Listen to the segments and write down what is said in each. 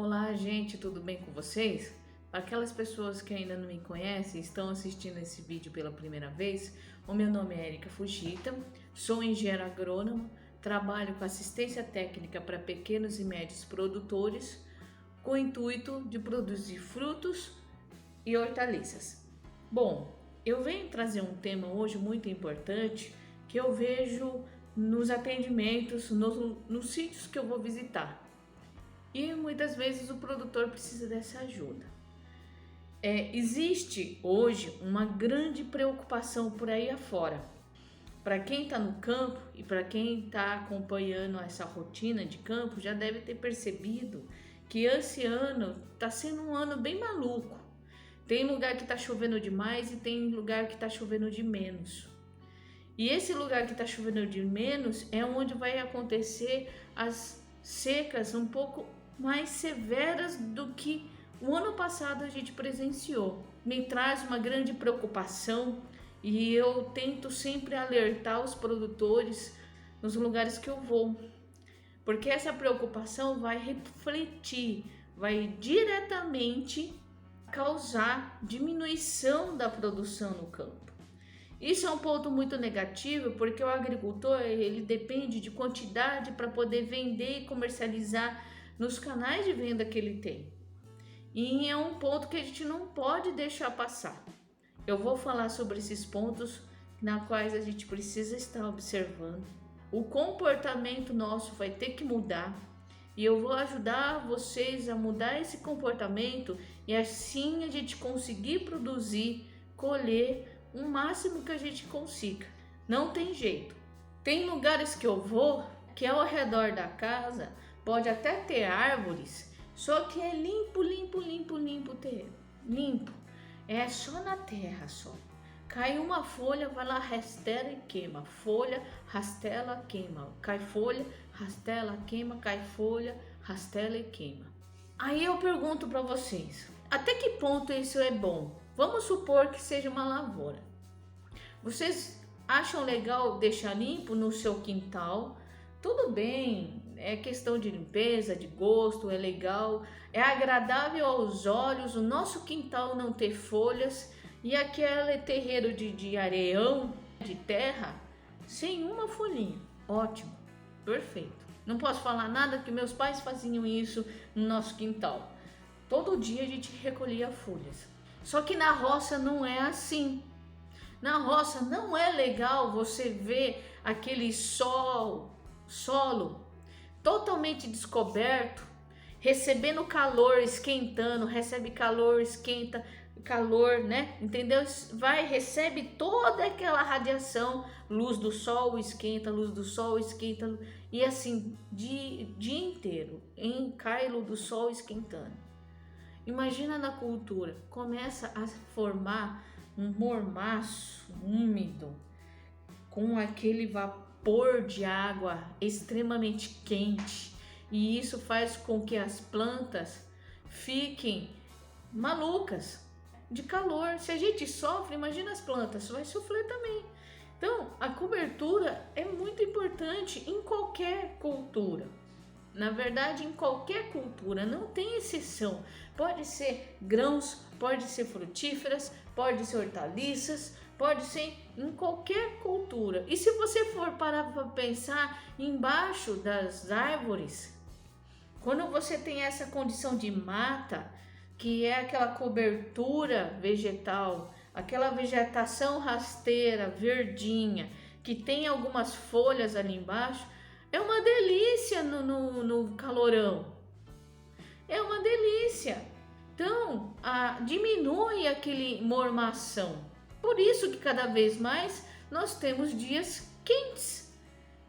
Olá, gente, tudo bem com vocês? Para aquelas pessoas que ainda não me conhecem e estão assistindo esse vídeo pela primeira vez, o meu nome é Erika Fujita, sou engenheira agrônoma, trabalho com assistência técnica para pequenos e médios produtores, com o intuito de produzir frutos e hortaliças. Bom, eu venho trazer um tema hoje muito importante que eu vejo nos atendimentos, nos sítios que eu vou visitar. E muitas vezes o produtor precisa dessa ajuda. Existe hoje uma grande preocupação por aí afora. Para quem está no campo e para quem está acompanhando essa rotina de campo, já deve ter percebido que esse ano está sendo um ano bem maluco. Tem lugar que está chovendo demais e tem lugar que está chovendo de menos. E esse lugar que está chovendo de menos é onde vai acontecer as secas um pouco mais severas do que o ano passado a gente presenciou. Me traz uma grande preocupação e eu tento sempre alertar os produtores nos lugares que eu vou, porque essa preocupação vai refletir, vai diretamente causar diminuição da produção no campo. Isso é um ponto muito negativo, porque o agricultor ele depende de quantidade para poder vender e comercializar nos canais de venda que ele tem. E é um ponto que a gente não pode deixar passar. Eu vou falar sobre esses pontos na quais a gente precisa estar observando. O comportamento nosso vai ter que mudar e eu vou ajudar vocês a mudar esse comportamento e assim a gente conseguir produzir, colher o máximo que a gente consiga. Não tem jeito. Tem lugares que eu vou que ao redor da casa pode até ter árvores, só que é limpo o terreno. Limpo. É só na terra só. Cai uma folha, vai lá, rastela e queima. Folha, rastela, queima. Cai folha, rastela, queima. Cai folha, rastela e queima. Aí eu pergunto para vocês, até que ponto isso é bom? Vamos supor que seja uma lavoura. Vocês acham legal deixar limpo no seu quintal? Tudo bem, é questão de limpeza, de gosto, é legal, é agradável aos olhos o nosso quintal não ter folhas e aquele terreiro de areião, de terra, sem uma folhinha. Ótimo, perfeito. Não posso falar nada que meus pais faziam isso no nosso quintal. Todo dia a gente recolhia folhas. Só que na roça não é assim. Na roça não é legal você ver aquele solo totalmente descoberto, recebendo calor, esquentando, recebe calor, esquenta, calor, né? Entendeu? Recebe toda aquela radiação, luz do sol esquenta, luz do sol esquenta, e assim, dia inteiro, em cailo do sol esquentando. Imagina na cultura, começa a formar um mormaço úmido, com aquele vapor de água extremamente quente, e isso faz com que as plantas fiquem malucas de calor. Se a gente sofre, imagina as plantas, vai sofrer também. Então, a cobertura é muito importante em qualquer cultura. Na verdade, em qualquer cultura, não tem exceção. Pode ser grãos, pode ser frutíferas, pode ser hortaliças, pode ser em qualquer cultura. E se você for parar para pensar embaixo das árvores, quando você tem essa condição de mata, que é aquela cobertura vegetal, aquela vegetação rasteira, verdinha, que tem algumas folhas ali embaixo, é uma delícia no calorão. É uma delícia. Então, diminui aquele mormação. Por isso que cada vez mais nós temos dias quentes.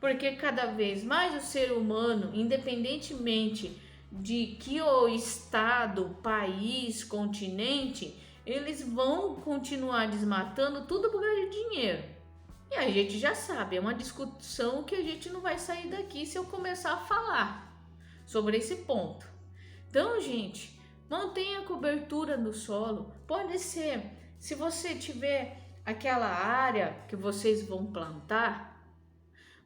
Porque cada vez mais o ser humano, independentemente de que o estado, país, continente, eles vão continuar desmatando tudo por causa de dinheiro. E a gente já sabe, é uma discussão que a gente não vai sair daqui se eu começar a falar sobre esse ponto. Então, gente, mantenha a cobertura do solo. Pode ser, se você tiver aquela área que vocês vão plantar,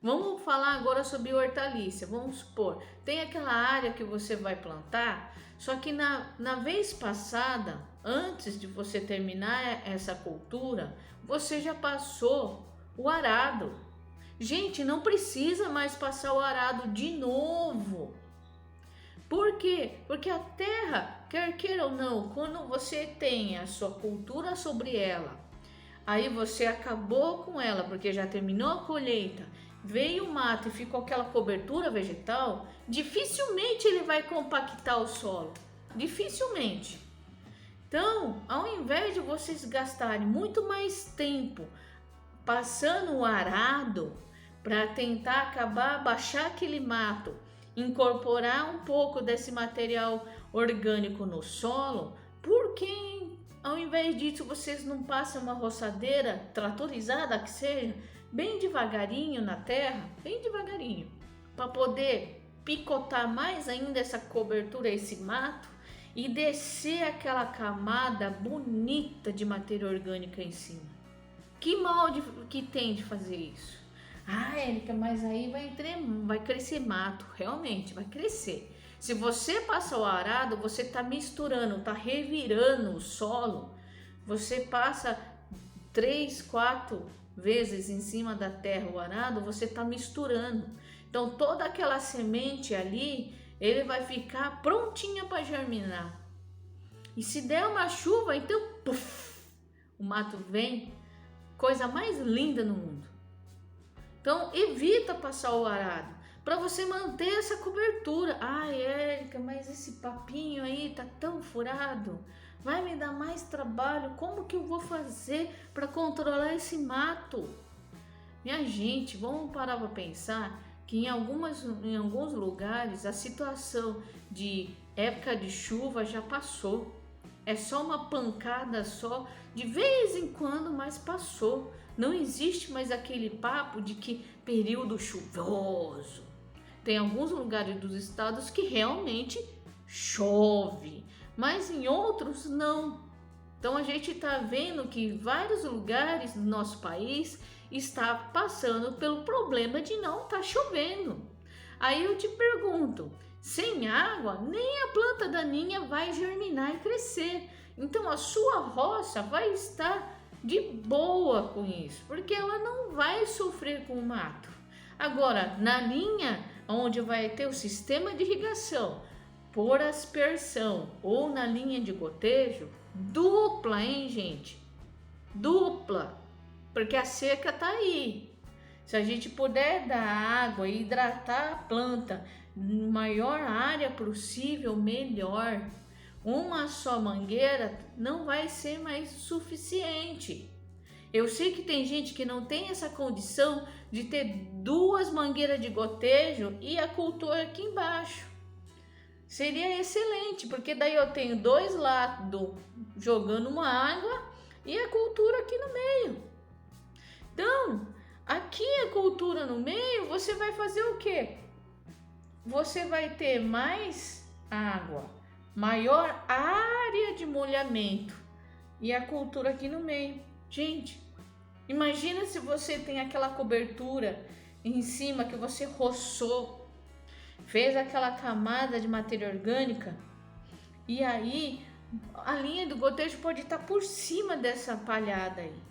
vamos falar agora sobre hortaliça. Vamos supor, tem aquela área que você vai plantar, Só que na vez passada, antes de você terminar essa cultura, você já passou o arado. Gente, não precisa mais passar o arado de novo. Por quê? Porque a terra, quer queira ou não, quando você tem a sua cultura sobre ela, aí você acabou com ela, porque já terminou a colheita, veio o mato e ficou aquela cobertura vegetal, dificilmente ele vai compactar o solo. Dificilmente. Então, ao invés de vocês gastarem muito mais tempo passando o arado para tentar acabar, baixar aquele mato, incorporar um pouco desse material orgânico no solo, por que ao invés disso vocês não passam uma roçadeira tratorizada que seja, bem devagarinho na terra, bem devagarinho, para poder picotar mais ainda essa cobertura, esse mato, e descer aquela camada bonita de matéria orgânica em cima. Que mal que tem de fazer isso? Ah, Érica, mas aí vai crescer mato. Realmente, vai crescer. Se você passa o arado, você está misturando, está revirando o solo. Você passa 3, 4 vezes em cima da terra o arado, você está misturando. Então, toda aquela semente ali, ele vai ficar prontinha para germinar. E se der uma chuva, então, puff, o mato vem. Coisa mais linda no mundo. Então, evita passar o arado para você manter essa cobertura. Ai, Érica, mas esse papinho aí tá tão furado. Vai me dar mais trabalho. Como que eu vou fazer para controlar esse mato? Minha gente, vamos parar para pensar que em alguns lugares a situação de época de chuva já passou. É só uma pancada só, de vez em quando, mas passou. Não existe mais aquele papo de que período chuvoso. Tem alguns lugares dos estados que realmente chove, mas em outros não. Então a gente está vendo que vários lugares do nosso país está passando pelo problema de não estar chovendo. Aí eu te pergunto, sem água, nem a planta daninha vai germinar e crescer. Então a sua roça vai estar de boa com isso, porque ela não vai sofrer com o mato. Agora, na linha onde vai ter o sistema de irrigação por aspersão ou na linha de gotejo, dupla, hein, gente? Dupla, porque a seca tá aí. Se a gente puder dar água e hidratar a planta na maior área possível, melhor. Uma só mangueira não vai ser mais suficiente. Eu sei que tem gente que não tem essa condição de ter 2 mangueiras de gotejo e a cultura aqui embaixo. Seria excelente, porque daí eu tenho 2 lados jogando uma água e a cultura aqui no meio. Então, aqui a cultura no meio, você vai fazer o quê? Você vai ter mais água, maior área de molhamento e a cultura aqui no meio. Gente, imagina se você tem aquela cobertura em cima que você roçou, fez aquela camada de matéria orgânica e aí a linha do gotejo pode estar por cima dessa palhada aí.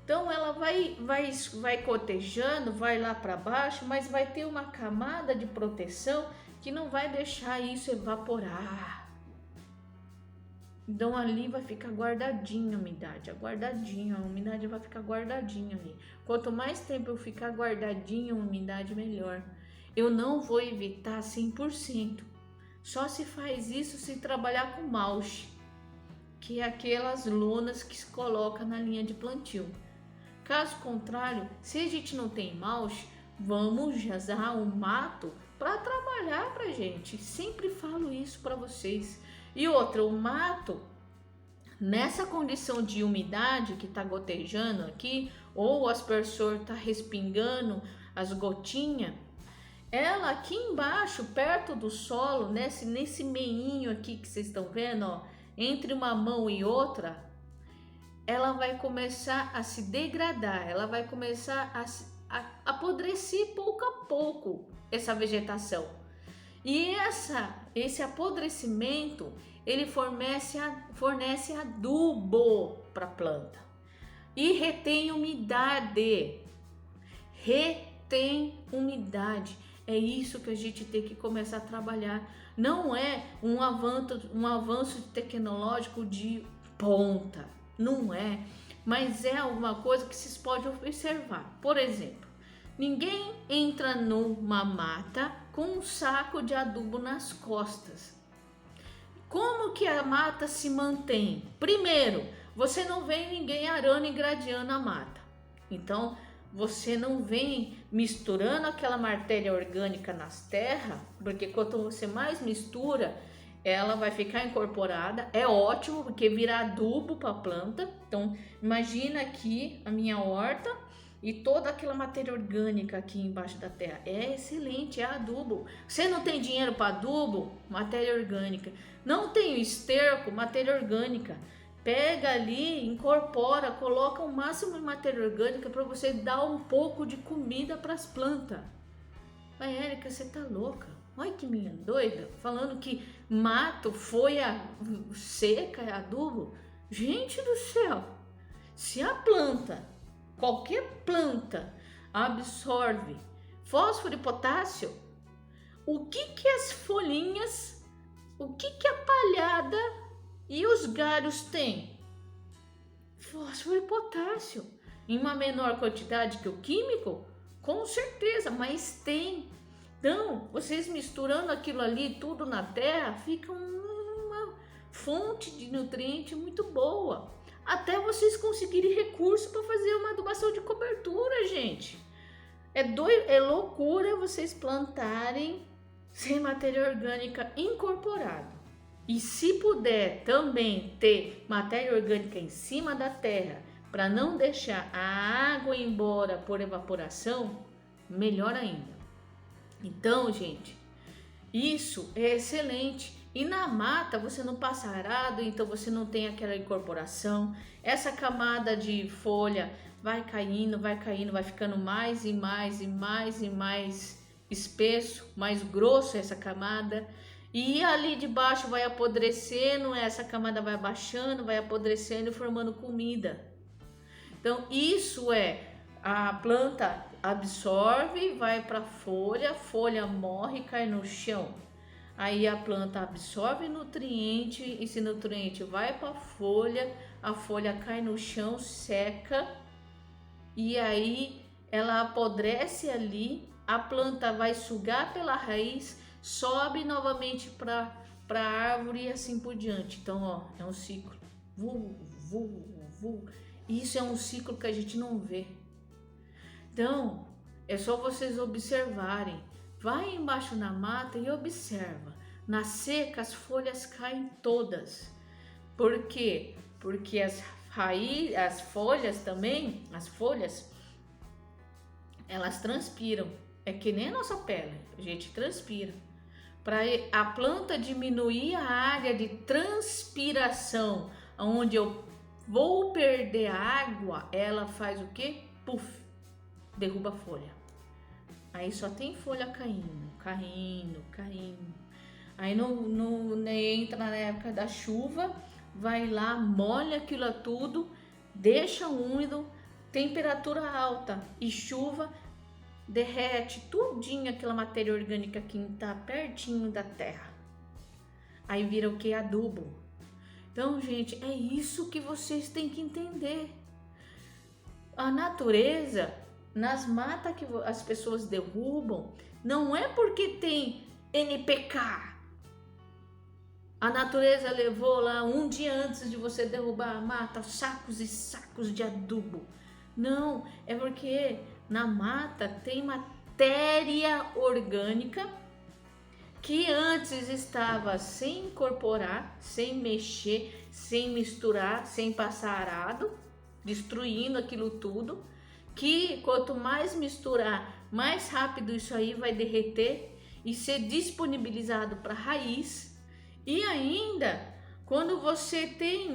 Então ela vai cotejando, vai lá para baixo, mas vai ter uma camada de proteção que não vai deixar isso evaporar. Então ali vai ficar guardadinha a umidade, a umidade vai ficar guardadinha ali. Quanto mais tempo eu ficar guardadinha a umidade, melhor. Eu não vou evitar 100%. Só se faz isso se trabalhar com mulch, que é aquelas lonas que se coloca na linha de plantio. Caso contrário, se a gente não tem mulch, vamos usar o mato para trabalhar pra gente. Sempre falo isso para vocês. E outra, o mato, nessa condição de umidade que tá gotejando aqui, ou o aspersor tá respingando as gotinhas, ela aqui embaixo, perto do solo, nesse meinho aqui que vocês estão vendo, ó, entre uma mão e outra, ela vai começar a se degradar, ela vai começar a apodrecer pouco a pouco essa vegetação. E esse apodrecimento, ele fornece adubo para a planta e retém umidade. Retém umidade. É isso que a gente tem que começar a trabalhar. Não é um avanço tecnológico de ponta, não é, mas é alguma coisa que vocês podem observar. Por exemplo, ninguém entra numa mata com um saco de adubo nas costas. Como que a mata se mantém? Primeiro, você não vê ninguém arando e gradeando a mata. Então, você não vem misturando aquela matéria orgânica nas terras, porque quanto você mais mistura, ela vai ficar incorporada. É ótimo, porque vira adubo para a planta. Então, imagina aqui a minha horta e toda aquela matéria orgânica aqui embaixo da terra. É excelente, é adubo. Você não tem dinheiro para adubo? Matéria orgânica. Não tem esterco? Matéria orgânica. Pega ali, incorpora, coloca o máximo de matéria orgânica para você dar um pouco de comida para as plantas. Mas Érica, você tá louca? Olha que minha doida, falando que mato, folha seca é adubo. Gente do céu, se a planta, qualquer planta, absorve fósforo e potássio, o que as folhinhas, o que a palhada e os galhos têm? Fósforo e potássio. Em uma menor quantidade que o químico? Com certeza, mas tem. Então, vocês misturando aquilo ali tudo na terra, fica uma fonte de nutriente muito boa. Até vocês conseguirem recurso para fazer uma adubação de cobertura, gente. É loucura vocês plantarem sem matéria orgânica incorporada. E se puder também ter matéria orgânica em cima da terra, para não deixar a água ir embora por evaporação, melhor ainda. Então, gente, isso é excelente. E na mata você não passa arado, então você não tem aquela incorporação. Essa camada de folha vai caindo, vai ficando mais e mais espesso, mais grosso essa camada. E ali de baixo vai apodrecendo, essa camada vai abaixando, vai apodrecendo e formando comida. Então isso a planta absorve, vai para a folha morre e cai no chão. Aí a planta absorve nutriente, esse nutriente vai para a folha cai no chão, seca e aí ela apodrece ali, a planta vai sugar pela raiz, sobe novamente para a árvore e assim por diante. Então, ó, é um ciclo. Isso é um ciclo que a gente não vê. Então, é só vocês observarem. Vai embaixo na mata e observa. Na seca as folhas caem todas. Por quê? Porque as folhas também, elas transpiram. É que nem a nossa pele, a gente transpira. Para a planta diminuir a área de transpiração, onde eu vou perder água, ela faz o quê? Puf, derruba a folha. Aí só tem folha caindo. Aí entra na época da chuva, vai lá, molha aquilo tudo, deixa úmido, temperatura alta e chuva, derrete tudinho aquela matéria orgânica que está pertinho da terra. Aí vira o que? Adubo. Então, gente, é isso que vocês têm que entender. A natureza, nas matas que as pessoas derrubam, não é porque tem NPK. A natureza levou lá um dia antes de você derrubar a mata sacos e sacos de adubo. Não, é porque na mata tem matéria orgânica que antes estava sem incorporar, sem mexer, sem misturar, sem passar arado, destruindo aquilo tudo, que quanto mais misturar, mais rápido isso aí vai derreter e ser disponibilizado para a raiz. E ainda, quando você tem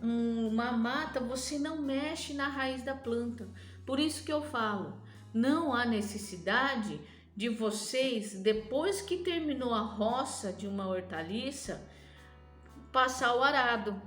uma mata, você não mexe na raiz da planta. Por isso que eu falo, não há necessidade de vocês, depois que terminou a roça de uma hortaliça, passar o arado.